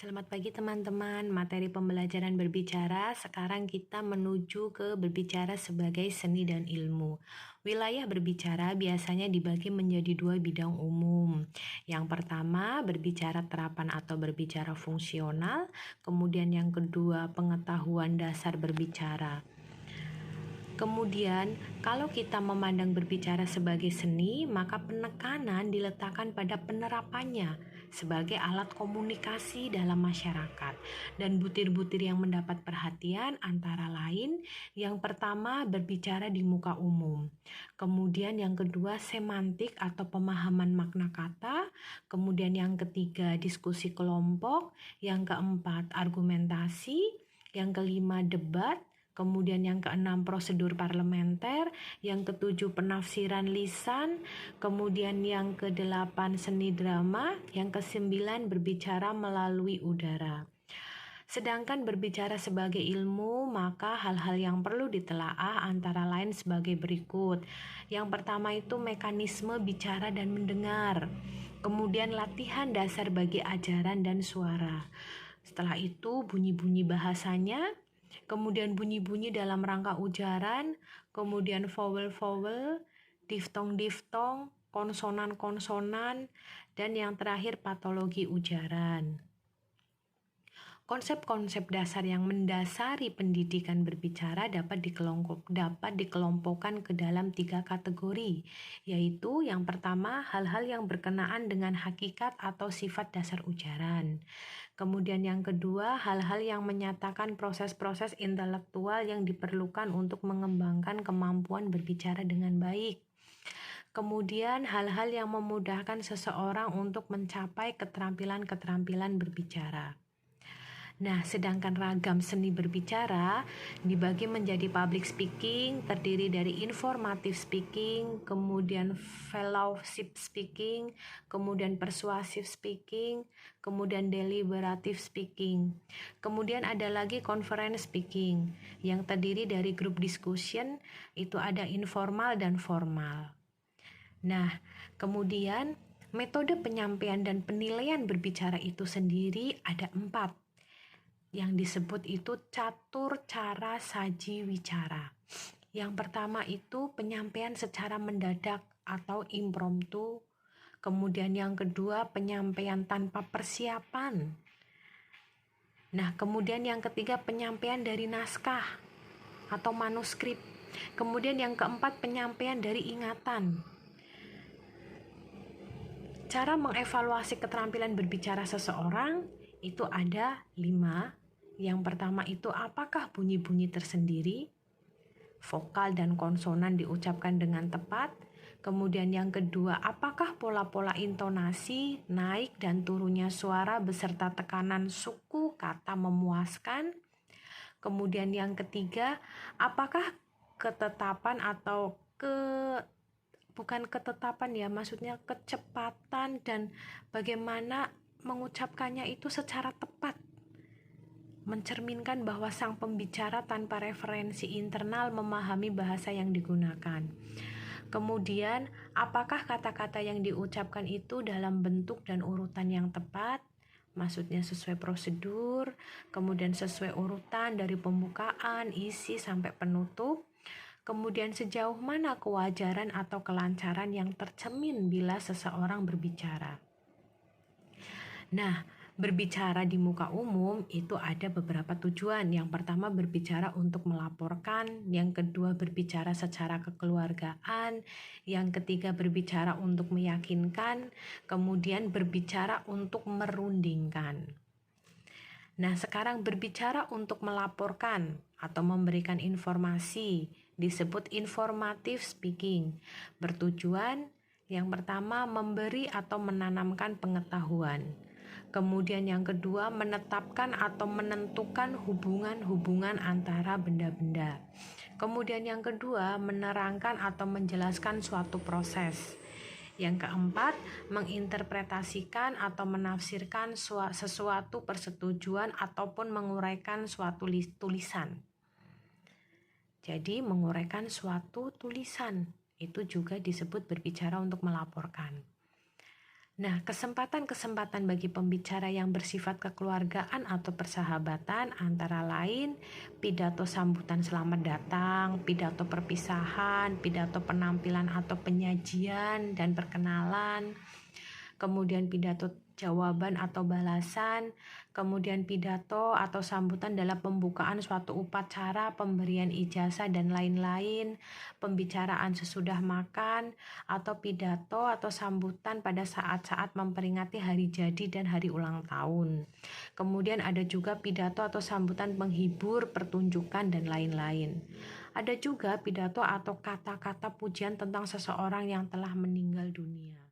Selamat pagi teman-teman, materi pembelajaran berbicara, sekarang kita menuju ke berbicara sebagai seni dan ilmu. Wilayah berbicara biasanya dibagi menjadi dua bidang umum. Yang pertama, berbicara terapan atau berbicara fungsional, kemudian yang kedua, pengetahuan dasar berbicara. Kemudian, kalau kita memandang berbicara sebagai seni, maka penekanan diletakkan pada penerapannya sebagai alat komunikasi dalam masyarakat. Dan butir-butir yang mendapat perhatian antara lain, yang pertama berbicara di muka umum. Kemudian yang kedua semantik atau pemahaman makna kata. Kemudian yang ketiga diskusi kelompok. Yang keempat argumentasi. Yang kelima debat. Kemudian yang keenam prosedur parlementer, yang ketujuh penafsiran lisan, kemudian yang kedelapan seni drama, yang kesembilan berbicara melalui udara. Sedangkan berbicara sebagai ilmu, maka hal-hal yang perlu ditelaah antara lain sebagai berikut. Yang pertama itu mekanisme bicara dan mendengar. Kemudian latihan dasar bagi ajaran dan suara. Setelah itu bunyi-bunyi bahasanya, kemudian bunyi-bunyi dalam rangka ujaran, kemudian vowel-vowel, diftong-diftong, konsonan-konsonan, dan yang terakhir patologi ujaran. Konsep-konsep dasar yang mendasari pendidikan berbicara dapat dikelompokkan ke dalam 3 kategori, yaitu yang pertama hal-hal yang berkenaan dengan hakikat atau sifat dasar ujaran. Kemudian yang kedua, hal-hal yang menyatakan proses-proses intelektual yang diperlukan untuk mengembangkan kemampuan berbicara dengan baik. Kemudian hal-hal yang memudahkan seseorang untuk mencapai keterampilan-keterampilan berbicara. Nah, sedangkan ragam seni berbicara dibagi menjadi public speaking, terdiri dari informative speaking, kemudian fellowship speaking, kemudian persuasive speaking, kemudian deliberative speaking. Kemudian ada lagi conference speaking, yang terdiri dari group discussion, itu ada informal dan formal. Nah, kemudian metode penyampaian dan penilaian berbicara itu sendiri ada 4. Yang disebut itu catur cara saji wicara. Yang pertama itu penyampaian secara mendadak atau impromptu. Kemudian yang kedua penyampaian tanpa persiapan. Nah, kemudian yang ketiga penyampaian dari naskah atau manuskrip. Kemudian yang keempat penyampaian dari ingatan. Cara mengevaluasi keterampilan berbicara seseorang itu ada 5. Yang pertama itu apakah bunyi-bunyi tersendiri, vokal dan konsonan diucapkan dengan tepat. Kemudian yang kedua, apakah pola-pola intonasi, naik dan turunnya suara beserta tekanan suku kata memuaskan. Kemudian yang ketiga, apakah ketetapan atau bukan ketetapan ya, maksudnya kecepatan dan bagaimana mengucapkannya itu secara tepat. Mencerminkan bahwa sang pembicara tanpa referensi internal memahami bahasa yang digunakan. Kemudian, apakah kata-kata yang diucapkan itu dalam bentuk dan urutan yang tepat? Maksudnya sesuai prosedur, kemudian sesuai urutan dari pembukaan, isi, sampai penutup. Kemudian sejauh mana kewajaran atau kelancaran yang tercermin bila seseorang berbicara. Nah, berbicara di muka umum itu ada beberapa tujuan. Yang pertama berbicara untuk melaporkan, yang kedua berbicara secara kekeluargaan, yang ketiga berbicara untuk meyakinkan, kemudian berbicara untuk merundingkan. Nah, sekarang berbicara untuk melaporkan atau memberikan informasi disebut informative speaking. Bertujuan yang pertama memberi atau menanamkan pengetahuan. Kemudian yang kedua menetapkan atau menentukan hubungan-hubungan antara benda-benda. Kemudian yang kedua menerangkan atau menjelaskan suatu proses. Yang keempat menginterpretasikan atau menafsirkan sesuatu persetujuan ataupun menguraikan suatu tulisan. Jadi menguraikan suatu tulisan itu juga disebut berbicara untuk melaporkan. Nah, kesempatan-kesempatan bagi pembicara yang bersifat kekeluargaan atau persahabatan antara lain pidato sambutan selamat datang, pidato perpisahan, pidato penampilan atau penyajian dan perkenalan, kemudian pidato jawaban atau balasan, kemudian pidato atau sambutan dalam pembukaan suatu upacara, pemberian ijazah dan lain-lain, pembicaraan sesudah makan, atau pidato atau sambutan pada saat-saat memperingati hari jadi dan hari ulang tahun. Kemudian ada juga pidato atau sambutan penghibur, pertunjukan dan lain-lain. Ada juga pidato atau kata-kata pujian tentang seseorang yang telah meninggal dunia.